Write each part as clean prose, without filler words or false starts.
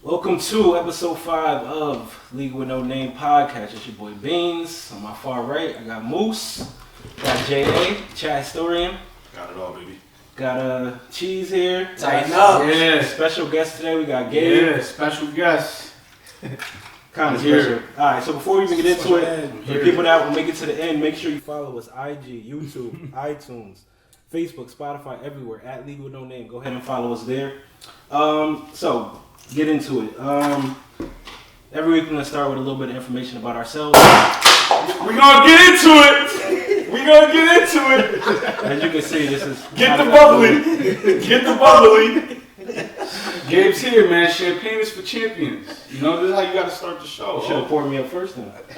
Welcome to episode 5 of League with No Name podcast. It's your boy Beans. On my far right, I got Moose, got J.A., Chat Historian. Got it all, baby. Got Cheese here. Tighten up. Yeah. Special guest today, we got Gabe. Yeah, special guest. Kind of special. Alright, so before we even get into it, for the people that will make it to the end, make sure you follow us IG, YouTube, iTunes, Facebook, Spotify, everywhere, at League with No Name. Go ahead and follow us there. So, get into it. Every week we're going to start with a little bit of information about ourselves. We're going to get into it. We're going to get into it. As you can see, this is... Get the bubbly. Get the bubbly. Gabe's here, man. Champagne is for champions. You know, this is how you got to start the show. You should have poured me up first then. I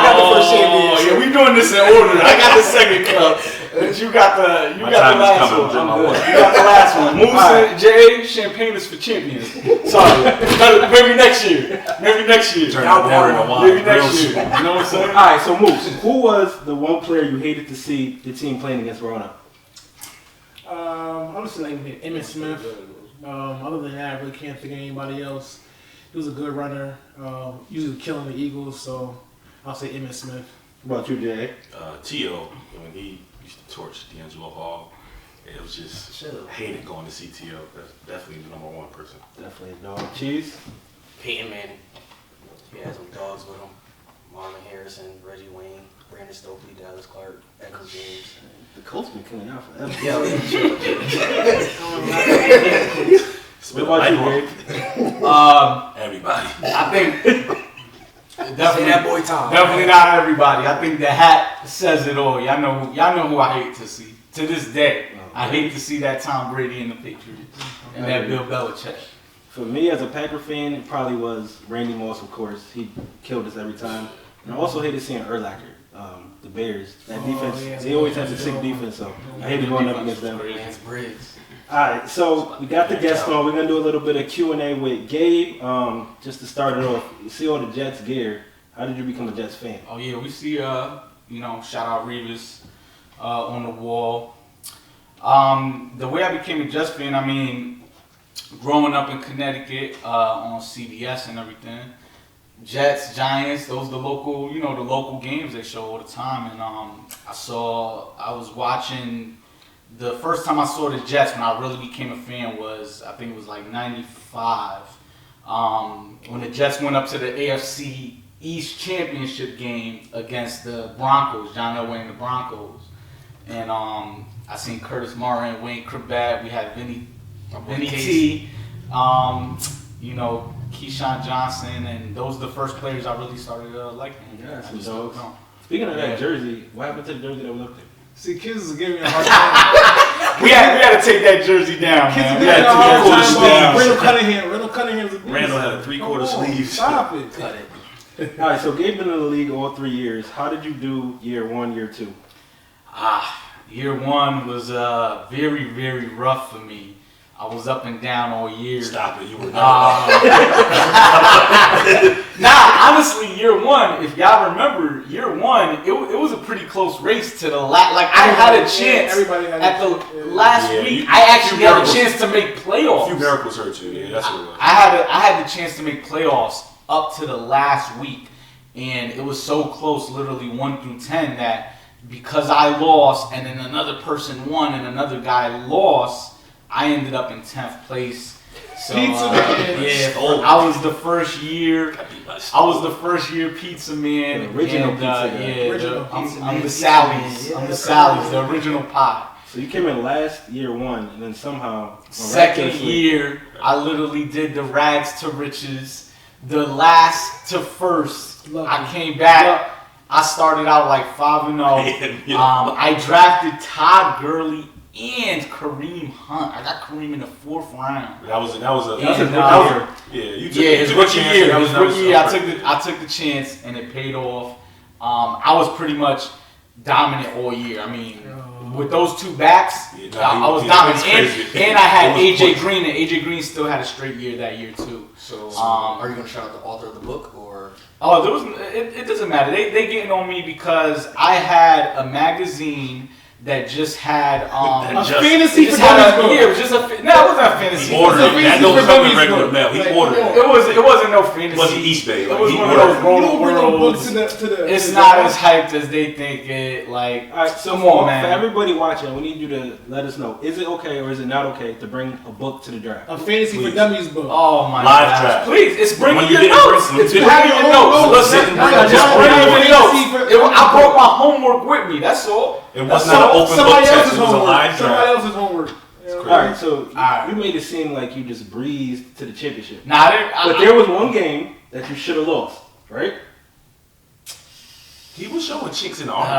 got the first champagne. Yeah, we doing this in order. I got the second cup. You got the last one. You got the last one. Moose and Jay, champagne is for champions. Sorry. Maybe next year. Maybe next year. Turn the water into wine. Maybe next year. You know what I'm saying? Alright, so Moose, who was the one player you hated to see the team playing against growing up? Honestly, like Emmitt Smith. Other than that, I really can't think of anybody else. He was a good runner, usually killing the Eagles, so I'll say Emmitt Smith. What about you, Jay? T.O., when he used to torch D'Angelo Hall, it was just, hated going to see T.O. That's definitely the number one person. Definitely a dog. Cheese? Peyton Manning. He had some dogs with him. Marvin Harrison, Reggie Wayne, Brandon Stokely, Dallas Clark, Edwin James. The Colts been killing out forever. What about you, Gabe? Everybody. I think Say that boy Tom. definitely not everybody. I think the hat says it all. Y'all know who I hate to see. To this day, I hate to see that Tom Brady in the Patriots and that Bill Belichick. For me, as a Packer fan, it probably was Randy Moss, of course. He killed us every time. And I also hated seeing Urlacher, the Bears. That defense, they always have a sick defense, so I hated going up against them. Lance Briggs. Alright, so we got the guests on. We're going to do a little bit of Q&A with Gabe. Just to start it off, you see all the Jets gear. How did you become a Jets fan? Oh yeah, we see shout out Revis on the wall. The way I became a Jets fan, I mean, growing up in Connecticut on CBS and everything, Jets, Giants, those the local games they show all the time. And I was watching, the first time I saw the Jets when I really became a fan was, I think it was like 95, when the Jets went up to the AFC East Championship game against the Broncos, John Elway and the Broncos. And I seen Curtis Martin, Wayne Krabat, we had Vinny T, Keyshawn Johnson, and those are the first players I really started liking. Yeah, some dogs. Speaking of that jersey, what happened to the jersey that was up there? See, kids are giving me a hard time. we had to take that jersey down, Kids man. are We giving me had a hard to time. take Randall Cunningham's a beast. Randall had a three-quarter sleeve. Stop it. Cut it. Alright, so Gabe been in the league all 3 years. How did you do year 1, year 2? Year one was very, very rough for me. I was up and down all year. Stop it, you were Honestly, year one, if y'all remember, year one, it was a pretty close race to the last. Like, I had a chance at the last week. I actually had a chance to make playoffs. A few miracles hurt you, yeah, that's what it was. I had the chance to make playoffs up to the last week, and it was so close, literally 1 through 10, that because I lost and then another person won and another guy lost, I ended up in 10th place. So Pizza Man. Yeah, I was the first year. I was the first year pizza man. The original pizza guy. Yeah, Original I'm the Sally's. I'm the Sally's, the original pie. So you came in last year 1, and then somehow Second year, I literally did the rags to riches, the last to first. I came back. I started out like 5-0. I drafted Todd Gurley and Kareem Hunt. I got Kareem in the 4th round. That was his His rookie year. I took the chance, and it paid off. I was pretty much dominant all year. I mean, with those two backs, I was dominant. And I had AJ Green, and AJ Green still had a straight year that year too. So are you gonna shout out the author of the book or? Oh, it doesn't matter. They getting on me because I had a magazine that just had a fantasy for had dummies book. it was just a no, it wasn't a fantasy. He ordered it. That don't come in regular mail. He ordered it. It wasn't no fantasy. It wasn't East Bay. It was He one of those roll books worlds. to It's not as hyped as they think it. Like, all right, so come on, man. For everybody watching, we need you to let us know: is it okay or is it not okay to bring a book to the draft? A fantasy for dummies book. Oh my Live gosh! draft. Please, it's bringing When you your didn't notes. bring- It's when you bringing your notes. Listen, just bring your notes. I brought my homework with me. That's all. It was not an open book test. It was a live Somebody draft. else's homework. All right, so right. you made it seem like you just breezed to the championship. Nah, But there was one game that you should have lost, right? He was showing chinks in the armor.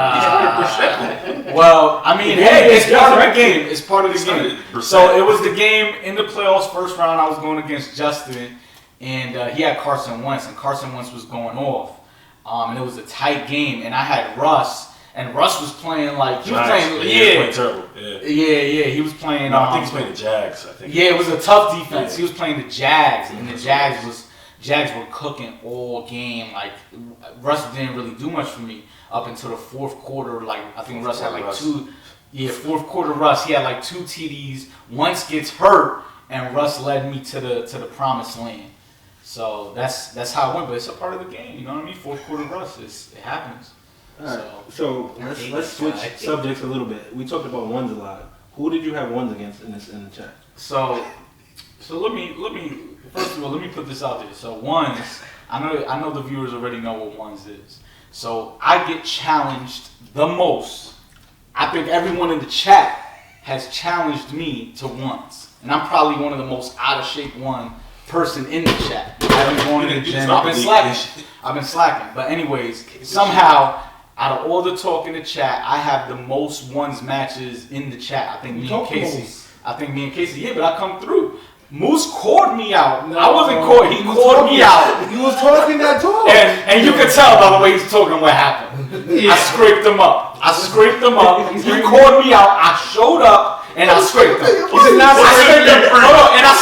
well, I mean, hey, it's part of the game. It's part of the It's game. 100%. So it was the game in the playoffs, first round. I was going against Justin, and he had Carson Wentz, and Carson Wentz was going off. And it was a tight game, and I had Russ, and Russ was playing like he was playing, He was playing terrible. yeah. He was playing. No, I think he's playing the Jags. I think. Yeah, it was a tough defense. Yeah. He was playing the Jags, and the Jags were cooking all game. Like Russ didn't really do much for me up until the fourth quarter. Like I think Russ had like fourth quarter Russ. He had like 2 TDs. Once gets hurt, and Russ led me to the promised land. So that's how it went. But it's a part of the game. You know what I mean? Fourth quarter Russ, it happens. All right, so let's switch subjects a little bit. We talked about ones a lot. Who did you have ones against in the chat? So let me first of all let me put this out there. So ones, I know the viewers already know what ones is. So I get challenged the most. I think everyone in the chat has challenged me to ones, and I'm probably one of the most out of shape person in the chat. I've been going to the gym. I've been slacking. But anyways, somehow out of all the talk in the chat, I have the most ones matches in the chat. I think me and Casey. Yeah, but I come through. Moose called me out. No, I wasn't called. He called me out. He was talking that talk. And you can tell by the way he's talking what happened. Yeah. I scraped him up. He called me out. I showed up. And I scraped them. And I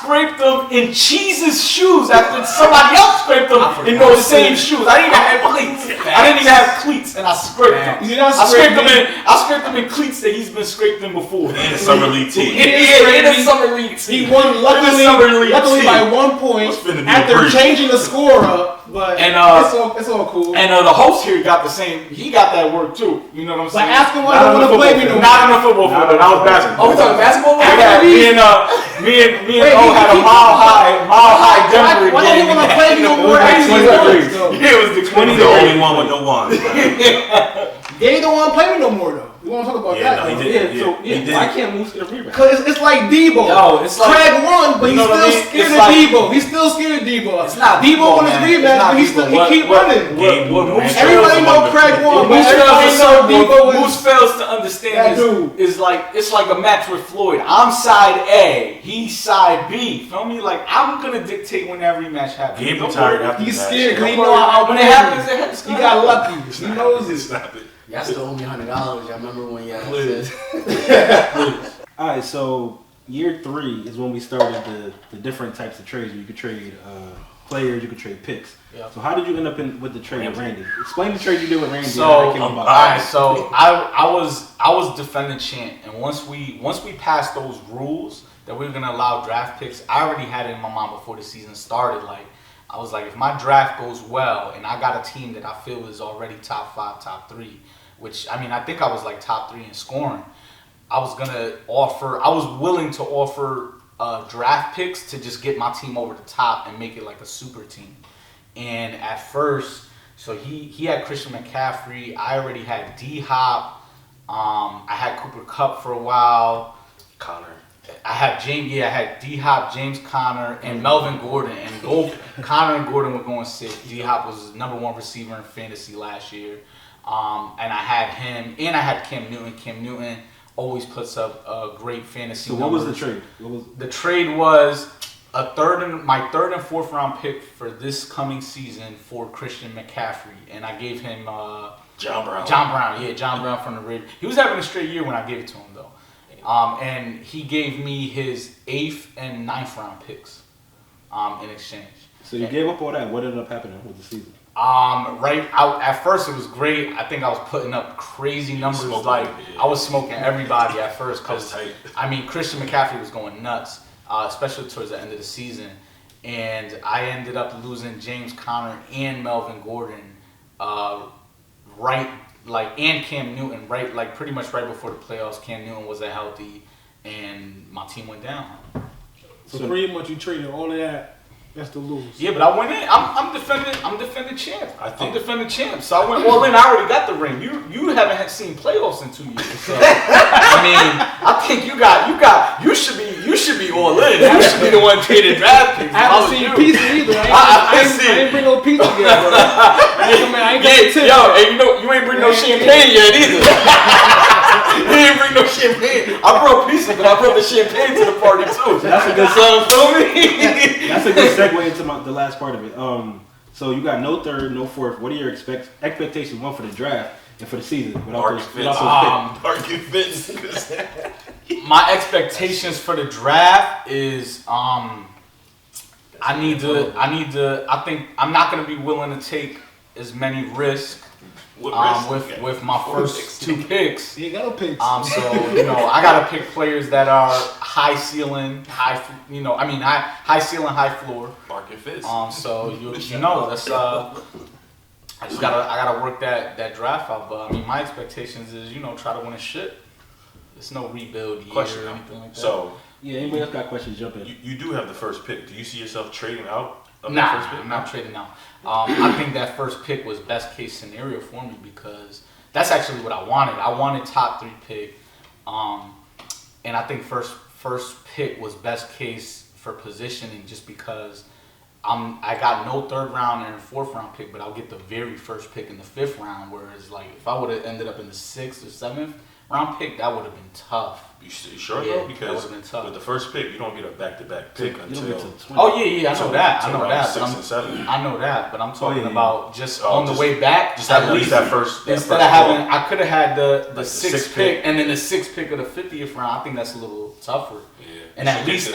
scraped them in Cheese's shoes after somebody else scraped them in those same shoes. I didn't even have cleats. And I scraped them. I scraped them in cleats that he's been scraped in before. And a summer league team. In a summer league team. He won luckily by 1 point after changing the score up. But it's all cool. And the host here got the same. He got that work too. You know what I'm saying? But ask him why I don't want to play me no more. Not in the football field. That was basketball. Oh, we talking basketball? Me and O had a mile high Denver game. Why don't you want to play me no more? It was the 20. The only one with no one. They don't want to play me no more though. We want to talk about that. No, he did. Why can't Moose get a rebound? Because it's like Debo. Yo, it's like Craig won, but he's still scared of Debo. He's still scared of Debo. It's not Debo won his rematch, but he keep running. Everybody know Craig won, but everybody know Debo Moose fails to understand is like it's like a match with Floyd. I'm side A, he's side B. Feel me? Like I'm gonna dictate when that rematch happens. Gabe retired after He's that. scared because he know how when it happens, he got lucky. He knows it. Stop it. Y'all still owe me $100. Y'all remember when y'all said? All right, so year 3 is when we started the different types of trades. You could trade players, you could trade picks. Yep. So how did you end up with the trade with Randy? Explain the trade you did with Randy. So I was defending champ, and once we passed those rules that we were gonna allow draft picks, I already had it in my mind before the season started. Like I was like, if my draft goes well, and I got a team that I feel is already top 5, top 3. Which, I mean, I think I was like top 3 in scoring. I was willing to offer draft picks to just get my team over the top and make it like a super team. And at first, so he had Christian McCaffrey. I already had D-Hop. I had Cooper Kupp for a while. Connor. I had D-Hop, James Conner, and Melvin Gordon. And both Conner and Gordon were going sick. D-Hop was #1 receiver in fantasy last year. And I had him, and I had Cam Newton. Cam Newton always puts up a great fantasy. So what was the trade? The trade was my third and fourth round pick for this coming season for Christian McCaffrey, and I gave him John Brown. John Brown from the Raiders. He was having a straight year when I gave it to him though, and he gave me his 8th and 9th round picks in exchange. So you gave up all that. What ended up happening with the season? Right out at first it was great. I think I was putting up crazy numbers. I was smoking everybody at first because Christian McCaffrey was going nuts, especially towards the end of the season, and I ended up losing James Conner and Melvin Gordon, and Cam Newton pretty much right before the playoffs. Cam Newton wasn't healthy, and my team went down. So pretty much you traded all of that. That's the lose. Yeah, but I went in. I'm defending champ. I'm defending champ. So I went all in. I already got the ring. You haven't seen playoffs in 2 years. So, I think you should be all in. You should be the one trading draft picks. I haven't seen pizza either. I ain't bring no pizza yet, bro. I ain't got tip. Yo, and you ain't bring no champagne yet either. You didn't bring no champagne. I brought pizza, but I brought the champagne to the party too. That's a good feel me? That's a good segue into the last part of it. So you got no third, no fourth. What are your expectations? One for the draft and for the season. Market fits. My expectations for the draft is I think I'm not gonna be willing to take as many risks. With my first 2 picks. You got no picks. So I gotta pick players that are high ceiling, high ceiling, high floor. Market fits. So that's I gotta work that draft out. But my expectations is try to win a ship. It's no rebuild year or anything like that. So anybody else got questions? Jump in. You do have the first pick. Do you see yourself trading out? Nah, I'm not trading out. I think that first pick was best case scenario for me because that's actually what I wanted. I wanted top 3 pick, and I think first pick was best case for positioning just because I got no 3rd round and 4th round pick, but I'll get the very first pick in the 5th round. Whereas if I would have ended up in the 6th or 7th round pick, that would have been tough. You sure though? Because with the first pick, you don't get a back-to-back pick until. I know that. 6 and 7. I know that, but I'm talking about just on the way back. Just at least that first. Instead of having, I could have had the 6th pick and then the 6th pick of the 50th round. I think that's a little tougher. Yeah. And at least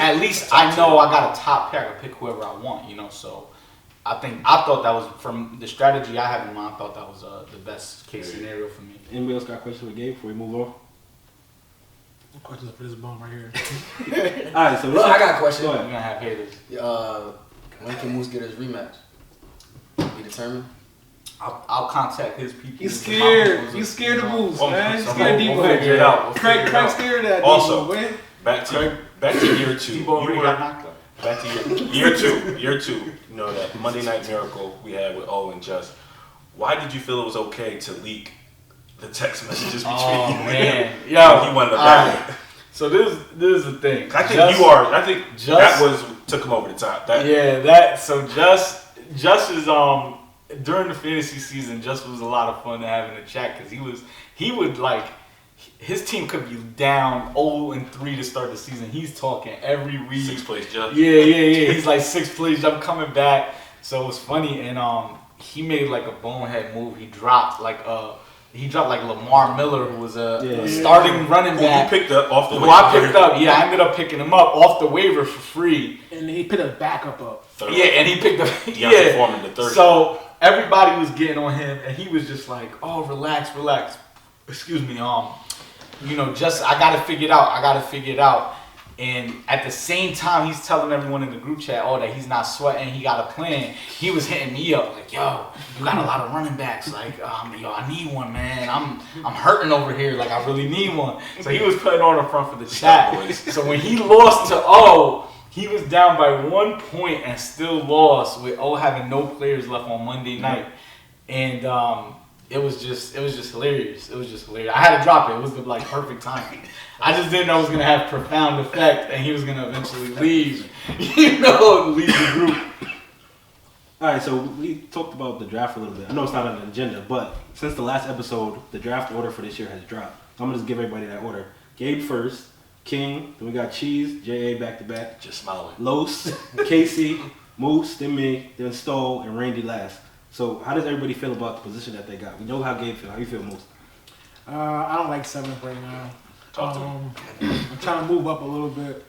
I know I got a top pick. I can pick whoever I want. So I thought that was from the strategy I have in mind. I thought that was the best case scenario for me. Anybody else got questions with Gabe before we move on? Questions for this bum right here. Alright, so I got a question. You're gonna have haters. When can Moose get his rematch? Be determined. I'll contact his people. You scared? You scared of Moose, man? You scared of We'll figure it out. Craig scared of that. Also, man. back to year 2. Back to year 2. Year 2. That Monday Night Miracle we had with O and Just. Why did you feel it was okay to leak the text messages between you and him? Yo, he wanted to back it. So this is the thing. I think that took him over the top. Just is during the fantasy season, Just was a lot of fun to have in the chat because he would his team could be down 0-3 to start the season. He's talking every week. 6th place Just. Yeah. He's like 6th place. I'm coming back. So it was funny, and he made a bonehead move. He dropped Lamar Miller, who was a starting running back. Who you picked up off the waiver. I picked up. Yeah, I ended up picking him up off the waiver for free. And he picked a backup up. And he picked up. The third. So everybody was getting on him, and he was just like, "Oh, relax." Excuse me. Just I gotta figure it out. And at the same time, he's telling everyone in the group chat, that he's not sweating, he got a plan. He was hitting me up like, "Yo, you got a lot of running backs. I need one, man. I'm hurting over here. I really need one." So he was putting on the front for the chat. So when he lost to O, he was down by 1 point and still lost with O having no players left on Monday night. And it was just hilarious. I had to drop it. It was the perfect timing. I just didn't know it was gonna have profound effect, and he was gonna eventually leave. Leave the group. All right, so we talked about the draft a little bit. I know it's not on the agenda, but since the last episode, the draft order for this year has dropped. I'm gonna just give everybody that order. Gabe first, King. Then we got Cheese, JA back to back. Just smiling. Los, Casey, Moose, then me, then Stoll, and Randy last. So how does everybody feel about the position that they got? We know how Gabe feels. How you feel, Moose? I don't like 7th right now. I'm trying to move up a little bit.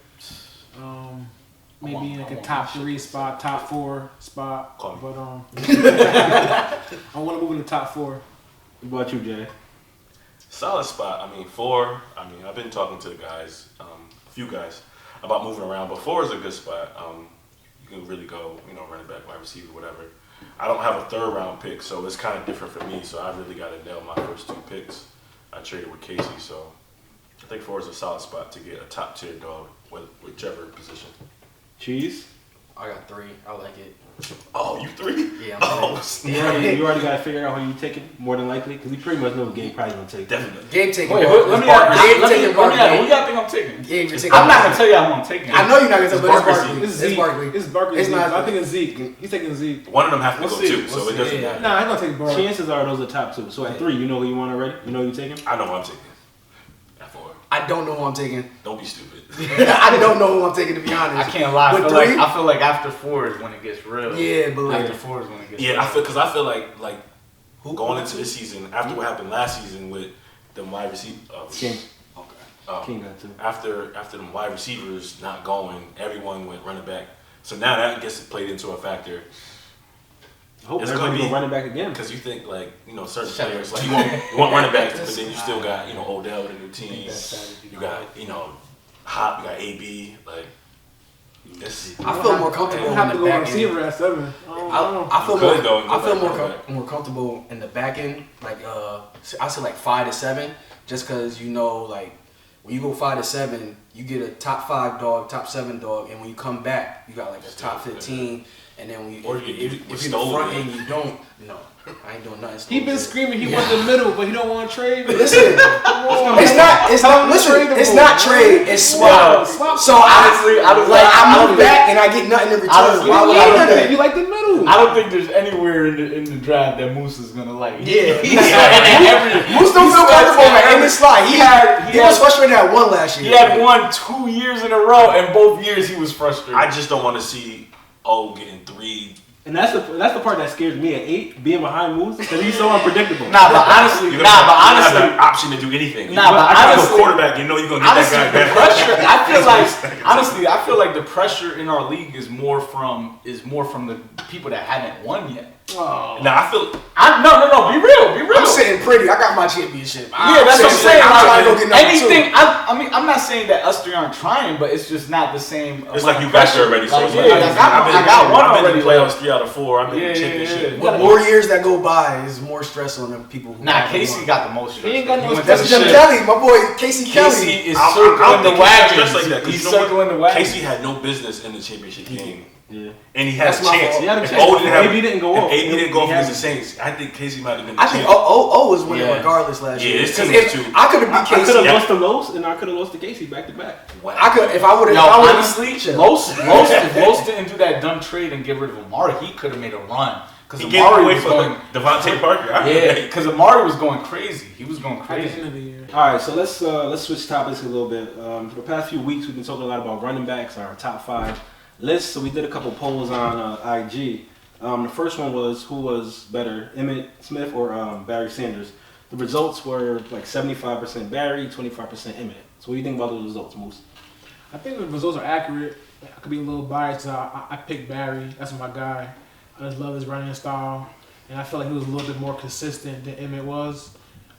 maybe like a top 3 spot, top 4 spot. But I want to move in the top 4. What about you, Jay? Solid spot. I mean, 4. I mean, I've been talking to the guys, a few guys, about moving around, but 4 is a good spot. You can really go, running back, wide receiver, whatever. I don't have a 3rd round pick, so it's kind of different for me. So I really got to nail my first 2 picks. I traded with Casey, so I think 4 is a solid spot to get a top tier dog, whichever position. Cheese? I got 3. I like it. Oh, you 3? Yeah, You already got to figure out who you taking, more than likely? Because we pretty much know Gabe probably going to take. Definitely. Gabe taking Wait, Barkley. let me Gabe taking Barkley. Who y'all think I'm taking? Gabe, you're taking I'm not Barkley. going to tell y'all who I'm taking. I know you're not going to tell, but it's Barkley. It's Zeke. It's Barkley. It's Barkley. It's not. I think it's Zeke. He's taking Zeke. One of them have to We'll go see. too, so it doesn't matter. Nah, I'm gonna take Barkley. Chances are those are top 2. So at 3, you know who you want already? You know who you taking? I know who I'm taking. At 4. I don't know who I'm taking. Don't be stupid. I don't know who I'm taking, to be honest. I can't lie. With I feel like after 4 is when it gets real. Yeah, but After 4 is when it gets real. Yeah, I feel like going into this season, after what happened last season with the wide receiver. King. Okay. King got 2. After the wide receivers not going, everyone went running back. So now that gets played into a factor. I hope It's everybody gonna go running back again. Because you think certain players you want running backs, but then you still got Odell with a new team. You got Hop, you got AB. Like this. I feel more comfortable I in have to the go back receiver end. at 7. I feel more comfortable in the back end. Like I say like 5 to 7, just because like when you go 5 to 7, you get a top 5 dog, top 7 dog, and when you come back, you got like a top 15. And then if you're in the front end, you don't. No, I ain't doing nothing. He been screaming he wants the middle, but he don't want to trade. Listen, it's not trade. It's swap. So I move back and I get nothing in return. Why would I do that? You like the middle. I don't think there's anywhere in the draft that Moose is gonna like. Yeah, Moose don't feel comfortable in this slide. He was frustrated at 1 last year. He had won 2 years in a row, and both years he was frustrated. I just don't want to see getting 3. And that's the part that scares me at 8, being behind Moose, because he's so unpredictable. You have the option to do anything. But honestly, a quarterback, you're gonna get that guy back. Pressure. I feel like the pressure in our league is more from the people that haven't won yet. Oh. Now No. Be real. I'm sitting pretty. I got my championship. Yeah, that's what I'm saying. I'm trying to go get number 2. I mean, I'm not saying that us 3 aren't trying, but it's just not the same. It's like you got there already. So like, I got one I've been already. in playoffs 3 out of 4. I've been in championship. But more years that go by is more stress on the people who. Casey got the most stress. He ain't got no That's Jim Kelly, my boy Casey Kelly. Casey is circling the wagons. He's circling the wagons. Casey had no business in the championship game. Yeah. And he had a chance. He had a chance. AB didn't go off. AB didn't go off against the Saints. I think Casey might have been the I think O was winning regardless last year. Yeah, his team was too. I could have beat Casey. I could have lost to Los, and I could have lost to Casey back to back. I could if I would have. Honestly, if Los didn't do that dumb trade and get rid of Amari, he could have made a run. Because he gave away for Devontae Parker. Because Amari was going crazy. He was going crazy. All right, so let's switch topics a little bit. For the past few weeks, we've been talking a lot about running backs, our top 5 lists. So we did a couple polls on IG. The first one was who was better, Emmitt Smith or Barry Sanders. The results were like 75% Barry, 25% Emmitt. So what do you think about those results, Moose? I think the results are accurate. I could be a little biased. I picked Barry. That's my guy. I just love his running style, and I feel like he was a little bit more consistent than Emmitt was.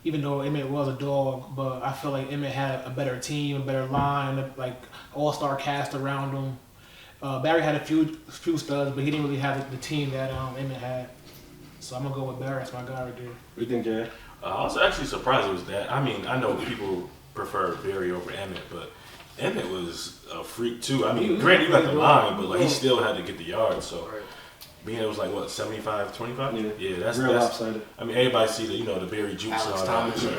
Even though Emmitt was a dog, but I feel like Emmitt had a better team, a better line, like all-star cast around him. Barry had a few studs, but he didn't really have the team that Emmitt had. So I'm gonna go with Barry. That's my guy right there. What do you think, Jay? I was actually surprised it was that. I mean, I know people prefer Barry over Emmitt, but Emmitt was a freak too. I mean, granted, you got the line, but like he still had to get the yards. So being it was like what 75-25. Yeah, that's real lopsided. I mean, everybody see the Barry jukes and all Thomas, that.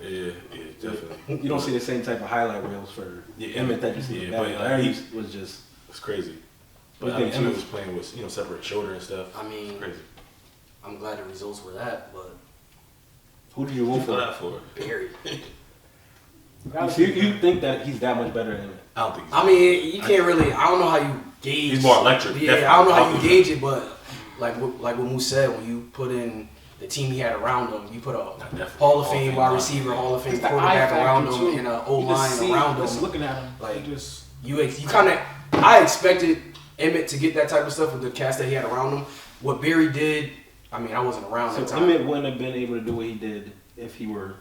Yeah, definitely. You don't see the same type of highlight reels for Emmitt that you see. Yeah, but Barry was just. It's crazy. But I mean, Emmitt was playing with separate shoulder and stuff. I mean, it's crazy. I'm glad the results were that, but who did you vote for? Barry. So you think that he's that much better than Emmitt? I don't think so. I mean, you can't really. I don't know how you gauge. He's more electric. Yeah, definitely. I don't know how you gauge it, but like what Moose said, when you put in the team he had around him, you put a Hall of Fame wide receiver, Hall of Fame quarterback around him, and an O line around him. Just looking at him, like you kind of I expected Emmett to get that type of stuff with the cast that he had around him. What Barry did, I mean, I wasn't around that time. Emmett wouldn't have been able to do what he did if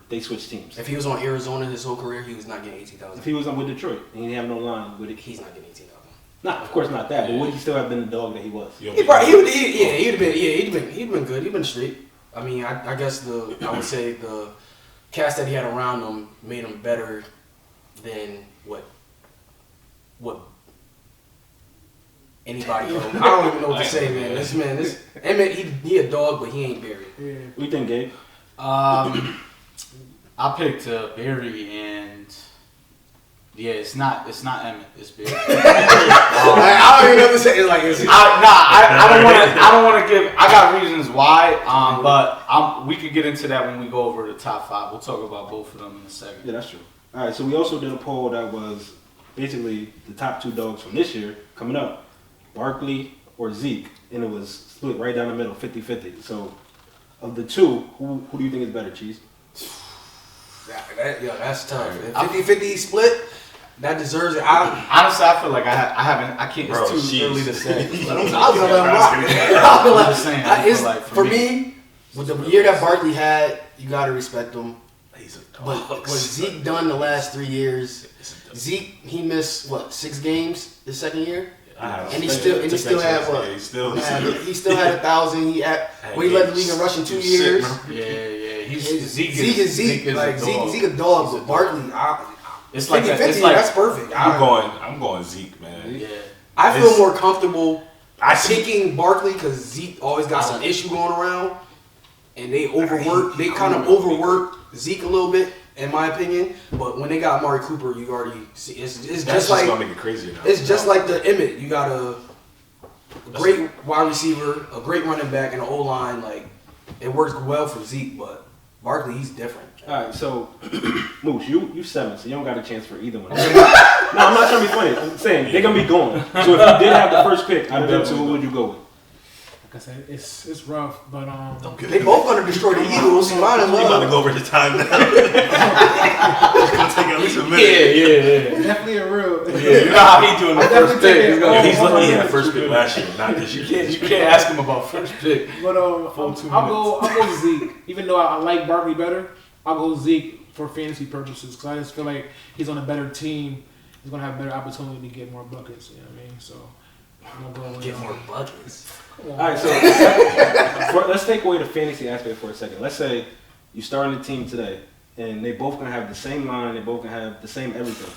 they switched teams. If he was on Arizona his whole career, he was not getting 18,000. If he was on with Detroit and he didn't have no line with it, he's not getting 18,000. Nah, of course not that. But would he still have been the dog that he was? He'd have been good. He'd been straight. I mean, I guess I would say the cast that he had around him made him better than what anybody else. I don't even know what to say, man. This Emmett, he a dog, but he ain't Barry. Yeah. What do you think, Gabe? I picked Barry, and yeah, it's not Emmett, it's Barry. I don't even know what to say. I don't want to give. I got reasons why, but we could get into that when we go over the top 5. We'll talk about both of them in a second. Yeah, that's true. All right, so we also did a poll that was basically the top 2 dogs from this year coming up, Berkeley or Zeke, and it was split right down the middle, 50-50. So, of the 2, who do you think is better, Cheese? That's tough. 50-50 split. That deserves it. Honestly, I feel like I can't. It's too early to say. I'm gonna let him rock. For me, with the year that Berkeley had, you gotta respect him. But what Zeke done the last 3 years, Zeke he missed 6 games his second year, and he still had what? He still had 1,000. He led the league in rushing 2 years. Yeah. Zeke is a dog, but Berkeley, it's like 50-50, that's perfect. I'm going Zeke, man. Yeah. I feel more comfortable picking Berkeley because Zeke always got some issue going around, and they kind of overworked Zeke a little bit, in my opinion. But when they got Amari Cooper, you already see it's just like gonna make it crazy now. It's just like the Emmett. You got a great wide receiver, a great running back, and an O line. Like it works well for Zeke, but Berkeley, he's different. All right, so Moose, you 7, so you don't got a chance for either one. No, I'm not trying to be funny. I'm saying they're gonna be going. So if you did have the first pick out of them 2, who would you go with? Like I said, it's rough, but they both gonna destroy the Eagles. You might as well. You about to go over the time now. It's gonna take at least a minute. Yeah. Definitely a real. Yeah, you know how he doing the first pick. He's lucky he had first pick last year, not this year. You can't ask him about first pick. But I'll go Zeke. Even though I like Berkeley better, I'll go Zeke for fantasy purposes because I just feel like he's on a better team. He's gonna have a better opportunity to get more buckets. You know what I mean? So I'm gonna go get more buckets. All right, so let's take away the fantasy aspect for a second. Let's say you start on the team today, and they both gonna have the same line. They both gonna have the same everything.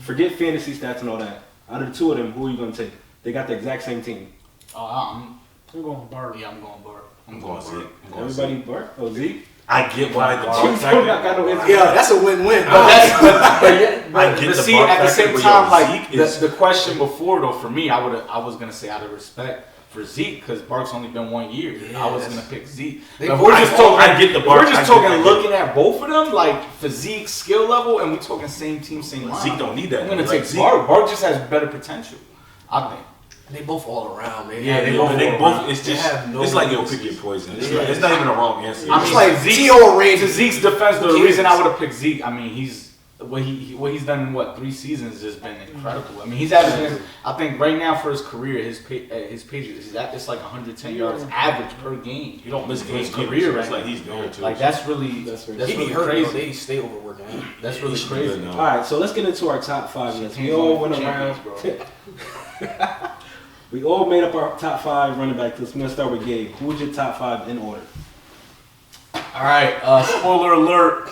Forget fantasy stats and all that. Out of the 2 of them, who are you gonna take? They got the exact same team. I'm going Bart. Yeah, I'm going Bart. I'm going Zeke. Everybody Bart? Oh, Zeke? I get why the Bart factor. Yeah, that's a win-win. I get the see, Bart at the factor, same but time, like Zeke is the question before though, for me, I was gonna say out of respect for Zeke because Bart's only been 1 year. I was gonna pick Zeke. If we're just talking, I get the Bart. We're just talking, looking at both of them, like physique, skill level, and we talking same team, same line. Zeke don't need that. I'm gonna take Zeke. Bart just has better potential, I think. They both all around. They both. It's just. It's like pick your poison. It's not even a wrong answer. I mean, it's like T.O. Ray. To Zeke's defense, the reason I would have picked Zeke, I mean, what he's done in 3 seasons has been incredible. I mean, he's averaging. I think right now for his career, his Patriots, it's like 110 yards average per game. You don't miss his games. career, It's right? like he's there too. Like that's really he really be hurt, crazy. They stay overworking him. That's really crazy. All right, so let's get into our top 5 lists. We all went around. We all made up our top 5 running back lists. We're gonna start with Gabe. Who was your top 5 in order? All right, spoiler alert.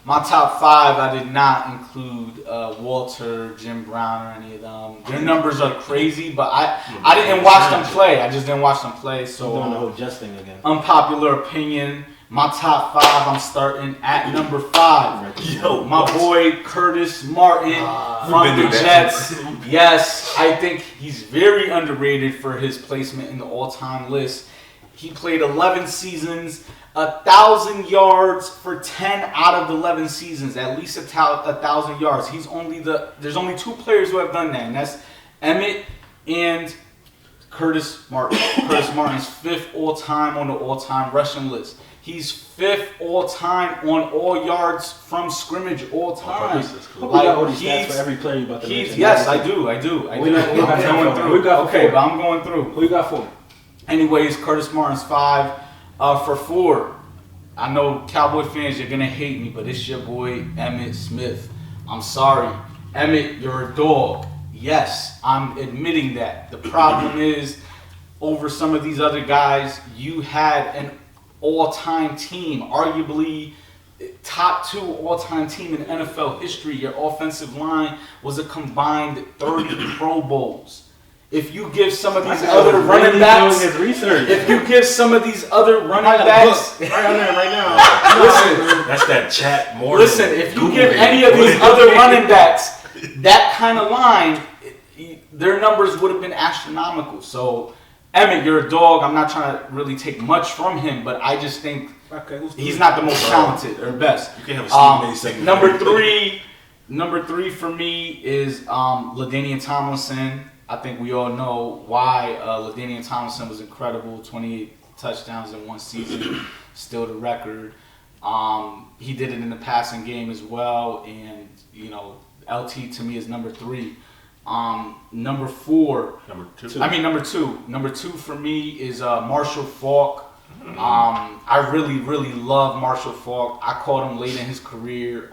My top 5, I did not include Walter, Jim Brown, or any of them. Their numbers are crazy, but I didn't watch them play. I just didn't watch them play. So doing the whole just thing again. Unpopular opinion. My top 5, I'm starting at number 5. Yo, my boy Curtis Martin from the Jets. Yes, I think he's very underrated for his placement in the all-time list. He played 11 seasons, 1,000 yards for 10 out of the 11 seasons, at least 1,000 yards. There's only 2 players who have done that, and that's Emmett and Curtis Martin. Curtis Martin's 5th all-time on the all-time rushing list. He's 5th all time on all yards from scrimmage all time. Cool. Like, got all these stats for every player you about to mention. Yes, I do. I'm going through. Who you got for? Anyways, Curtis Martin's 5. For 4, I know Cowboy fans, you're going to hate me, but it's your boy, Emmitt Smith. I'm sorry. Emmitt, you're a dog. Yes, I'm admitting that. The problem is, over some of these other guys, you had an all-time team, arguably top 2 all-time team in NFL history. Your offensive line was a combined 30 Pro Bowls. If you give some of these other running backs, if you give some of these other running backs, right on there right now. Listen, that's that chat more. Listen, if you give any of these other running backs that kind of line, their numbers would have been astronomical. So, Emmitt, you're a dog. I'm not trying to really take much from him, but I just think he's not the most talented or best. You can't have a Steve Number three for me is LaDainian Tomlinson. I think we all know why LaDainian Tomlinson was incredible. 28 touchdowns in one season, still the record. He did it in the passing game as well, and LT to me is number 3. Number 4. Number two for me is Marshall Faulk. I really, really love Marshall Faulk. I caught him late in his career,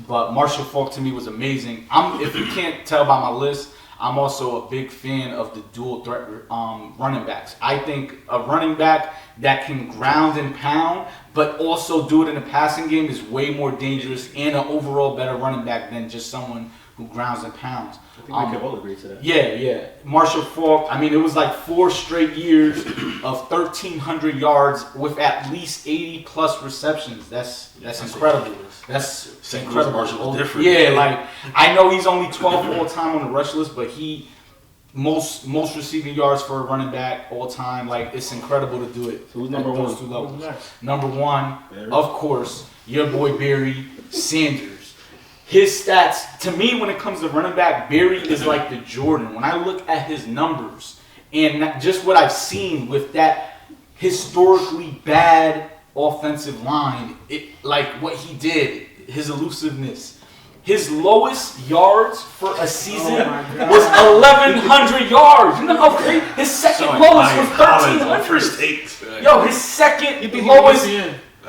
but Marshall Faulk to me was amazing. If you can't tell by my list, I'm also a big fan of the dual threat running backs. I think a running back that can ground and pound, but also do it in the passing game is way more dangerous and an overall better running back than just someone who grounds and pounds. I think we can all agree to that. Yeah. Marshall Faulk, it was like 4 straight years of 1,300 yards with at least 80 plus receptions. That's incredible. That's incredible. Marshall was different. Yeah, I know he's only 12th all time on the rush list, but he most receiving yards for a running back all time. It's incredible to do it. So who's number 1? Those 2 levels. Number 1, of course, your boy Barry Sanders. His stats, to me, when it comes to running back, Barry is like the Jordan. When I look at his numbers and just what I've seen with that historically bad offensive line, what he did, his elusiveness. His lowest yards for a season was 1,100 yards. You know how crazy? His second lowest was 1,300. Yo, his second lowest.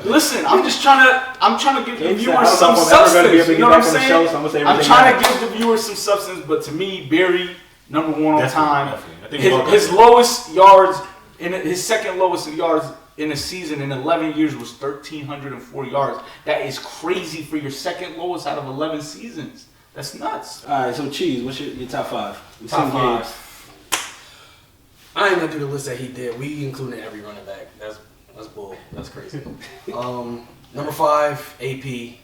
Listen, I'm trying to give the viewers some substance. You know what I'm saying? I'm trying to give the viewers some substance, but to me, Barry, number 1 all time. His lowest yards, his second lowest yards in a season in 11 years was 1,304 yards. That is crazy for your second lowest out of 11 seasons. That's nuts. All right, so Cheese, what's your top 5? Top 5. I ain't gonna do the list that he did. We included every running back. That's bull. That's crazy. Number 5, AP.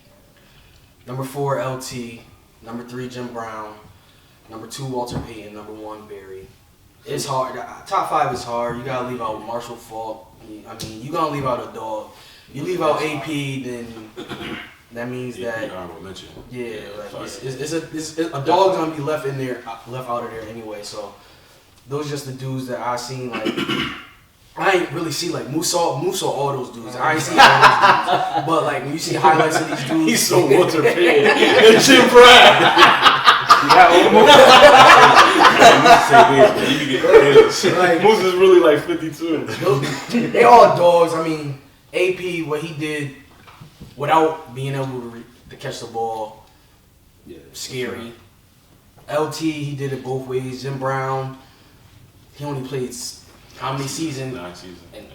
Number 4, LT. Number 3, Jim Brown. Number 2, Walter Payton. Number 1, Barry. It's hard. Top 5 is hard. You gotta leave out Marshall Faulk. You gotta leave out a dog. You leave out AP, then that means that it's a dog's gonna be left out of there anyway. So those are just the dudes that I seen. I ain't really see Musa all those dudes. I ain't see all those dudes. But when you see highlights of these dudes, he's so Walter Payton and Jim Brown. Musa's really 52. They all dogs. AP, what he did without being able to catch the ball, scary. LT, he did it both ways. Jim Brown, he only played how many seasons? 9 seasons. And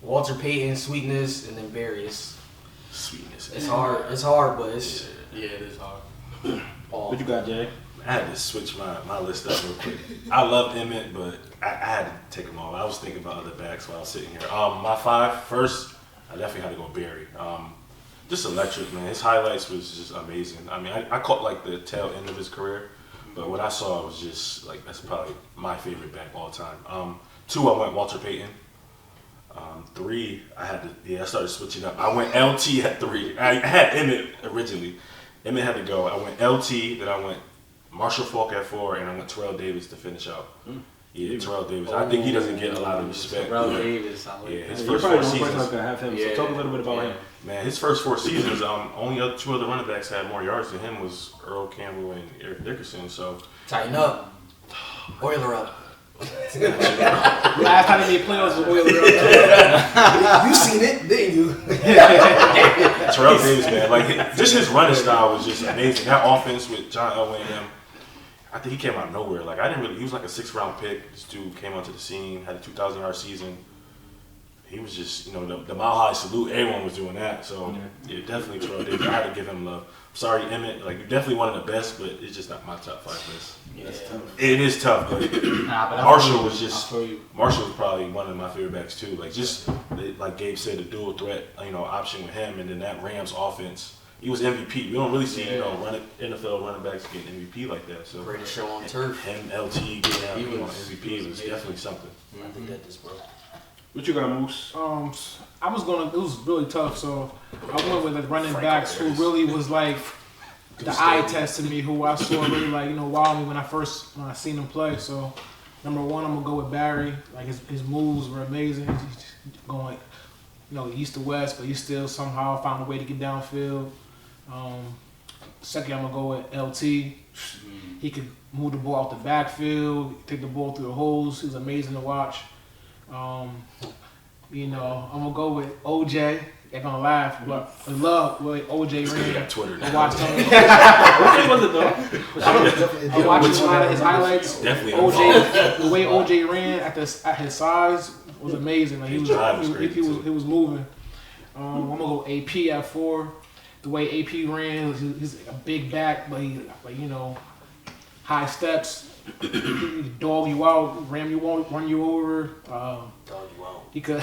Walter Payton, sweetness, and then Barry. Sweetness. It's hard. It's hard, but it's it is hard. What you got, Jay? I had to switch my list up real quick. I love Emmitt, but I had to take him off. I was thinking about other backs while I was sitting here. My 5, first, I definitely had to go Barry. Just electric, man. His highlights was just amazing. I caught the tail end of his career, but what I saw was just that's probably my favorite back all time. 2, I went Walter Payton. 3, I started switching up. I went LT at 3. I had Emmitt originally. Emmitt had to go. I went LT, then I went Marshall Faulk at 4, and I went Terrell Davis to finish out. Yeah, Terrell Davis. I think he doesn't get a lot of respect. Terrell Davis. Yeah, his You're first probably 4 the only person seasons. that have him. So talk a little bit about him. Man, his first 4 seasons, only 2 other running backs had more yards than him was Earl Campbell and Eric Dickerson. So Tighten up. Oiler up. Last time they made playoffs with Oilers. You seen it, didn't you? Terrell Davis, man, like just his running style was just amazing. That offense with John Elway and him, I think he came out of nowhere. Like he was like a 6th round pick. This dude came onto the scene, had a 2,000-yard season. He was just, the mile high salute. Everyone was doing that. So yeah, definitely Terrell Davis. I had to give him love. Sorry, Emmett. Like you're definitely one of the best, but it's just not my top 5 list. Yeah. That's tough. It is tough, but Marshall was probably one of my favorite backs too. Like just like Gabe said, the dual threat, option with him, and then that Rams offense. He was MVP. We don't really see, NFL running backs get MVP like that. So Greatest show on turf. Him, LT, getting MVP was definitely something. I think that just broke. What you got, Moose? It was really tough, so I went with the running backs who really was like the eye test to me, who I saw really wow me when I seen him play. So number 1, I'm gonna go with Barry. Like his moves were amazing. He's going east to west, but he still somehow found a way to get downfield. Second, I'm gonna go with LT. He could move the ball out the backfield, take the ball through the holes. He was amazing to watch. I'm gonna go with OJ. They're gonna laugh, but I love what OJ ran. Got Twitter now. I watched him. What was it though? I watched a lot of his highlights. Definitely. OJ, the way OJ ran at his size was amazing. Like he was moving. I'm gonna go AP at 4. The way AP ran, he's a big back, but he high steps. He could dog you out, run you over. Dog you out. He could.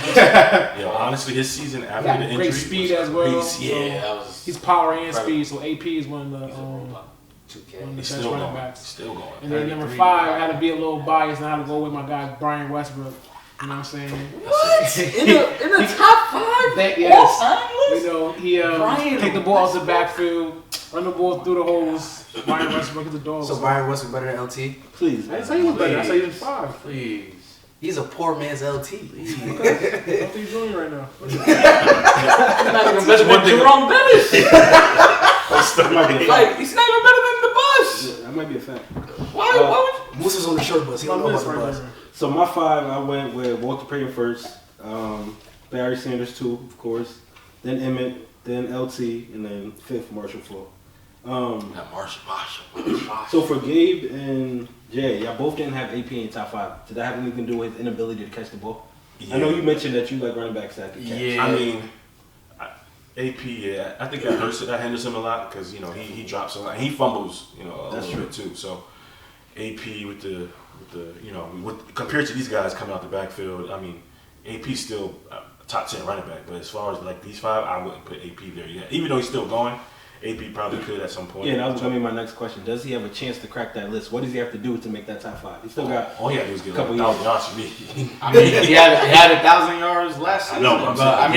Honestly, his season after got the injury great speed was as well. crazy. He's power and speed. So AP is one of the 2K. one of the He's best still running going. backs. Still going. And then number 5, I had to be a little biased, and I had to go with my guy Brian Westbrook. You know what I'm saying? What? in the top 5? Yes. All-time list? He take the ball out the backfield, run the ball through the holes. Brian Westbrook is a dog. So Brian Westbrook better than LT? Please. I didn't say he was better. I said he was 5. Please. He's a poor man's LT. What are you doing right now? He's not even better than Jerome Bettis. Like, he's not even better than the bus. Yeah, that might be a fact. Why would Moose is on the short bus. He don't know about the bus. So my 5, I went with Walter Payton first, Barry Sanders 2, of course, then Emmett, then LT, and then 5th Marshall 4. Not Marshall. So for Gabe and Jay, y'all both didn't have AP in top 5. Did that have anything to do with his inability to catch the ball? Yeah. I know you mentioned that you like running backs that can catch. Yeah. I mean, AP, I think that hinders him a lot because he drops a lot. And he fumbles, a That's little bit too. So AP with the compared to these guys coming out the backfield, I mean, AP's still a top 10 running back. But as far as like these 5, I wouldn't put AP there yet. Even though he's still going, AP probably could at some point. Yeah, that was going to be my next question. Does he have a chance to crack that list? What does he have to do to make that top 5? He still got all he had to do was get a couple 1,000 yards for me. I mean, he had 1,000 yards last season. I know, but I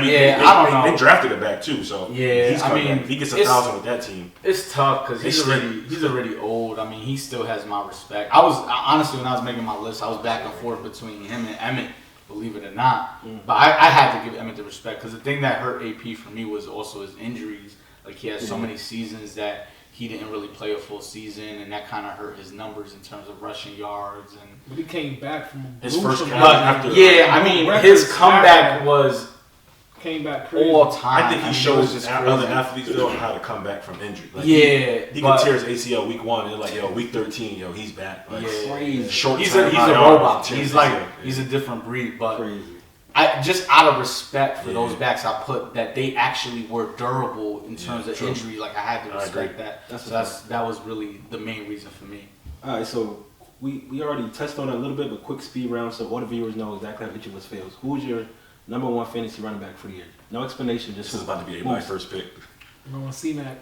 mean, they drafted it back too. So yeah, if he gets 1,000 with that team, it's tough because he's already old. I mean, he still has my respect. Honestly, when I was making my list, I was back and forth between him and Emmett. Believe it or not, but I had to give Emmett the respect because the thing that hurt AP for me was also his injuries. Like he had so many seasons that he didn't really play a full season, and that kind of hurt his numbers in terms of rushing yards. But he came back from his first comeback. His comeback was came back crazy. All time. I think he shows his other athletes though how to come back from injury. Like he can tear his ACL week 1 and week 13, he's back. Like, crazy. Short he's a robot. He's a different breed, but. Crazy. Just out of respect for those backs, I put that they actually were durable in terms of injury. Like I had to respect that. That was really the main reason for me. All right, so we already touched on it a little bit, but quick speed round so all the viewers know exactly how each of us feels. Who's your number 1 fantasy running back for the year? No explanation. Just this is about to be my first pick. I'm going C-Mac.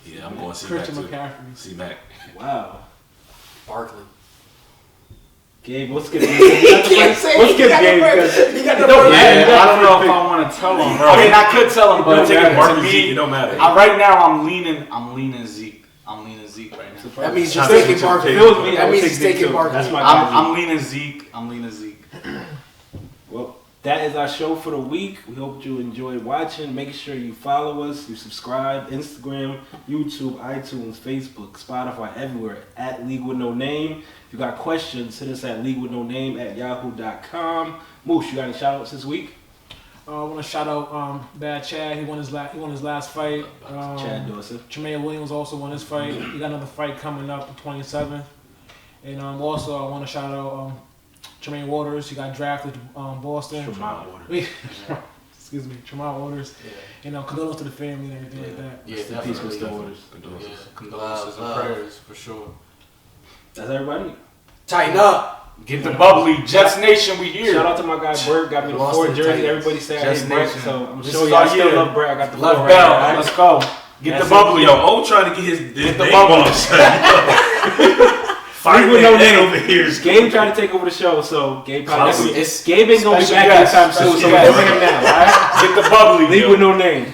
Yeah, I'm going C-Mac too. McCaffrey. C-Mac. Wow. Barkley. Gabe, let's get Gabe. Let's get Gabe because I don't know if I want to tell him. I mean, I could tell him, but to me, it don't matter. Right now, I'm leaning Zeke. I'm leaning Zeke right now. That means you're Shout out taking to Barkley. Taylor. Feels me. That I means would he's take Zeke taking too. Barkley. That's my guy. I'm leaning Zeke. I'm leaning Zeke. Well, that is our show for the week. We hope you enjoyed watching. Make sure you follow us, you subscribe, Instagram, YouTube, iTunes, Facebook, Spotify, everywhere at League With No Name. If you got questions, hit us at leaguewithnoname@yahoo.com. Moose, you got any shout outs this week? I want to shout out Bad Chad. He won his last fight. Chad Dawson. Tremaine Williams also won his fight. He got another fight coming up the 27th. And also I want to shout out Tremaine Waters. He got drafted to Boston. Tremont Waters. Excuse me, Tremont Waters. Yeah. And condolences to the family and everything like that. Yeah, Rest in peace, definitely. Mr. Waters. Condolences and prayers for sure. That's everybody. Tighten up. Get the bubbly. Jets Nation, we here. Shout out to my guy Bert. Got me the Lost 4 to the jersey. Titans. Everybody say I Just hate Brett, Nation. so I'm This sure is y'all our still year. love Brett. I got the Left floor bell. right now. Let's go. Get That's the bubbly. Yo, O trying to get his name the on bubble. the show. Fight League With No that Name. over here. Gabe trying to take over the show, so Gabe probably It's Gabe ain't gonna be special back guest. anytime soon, so Special we're guest. doing him now. All right, Get the bubbly. League yo. With No Name.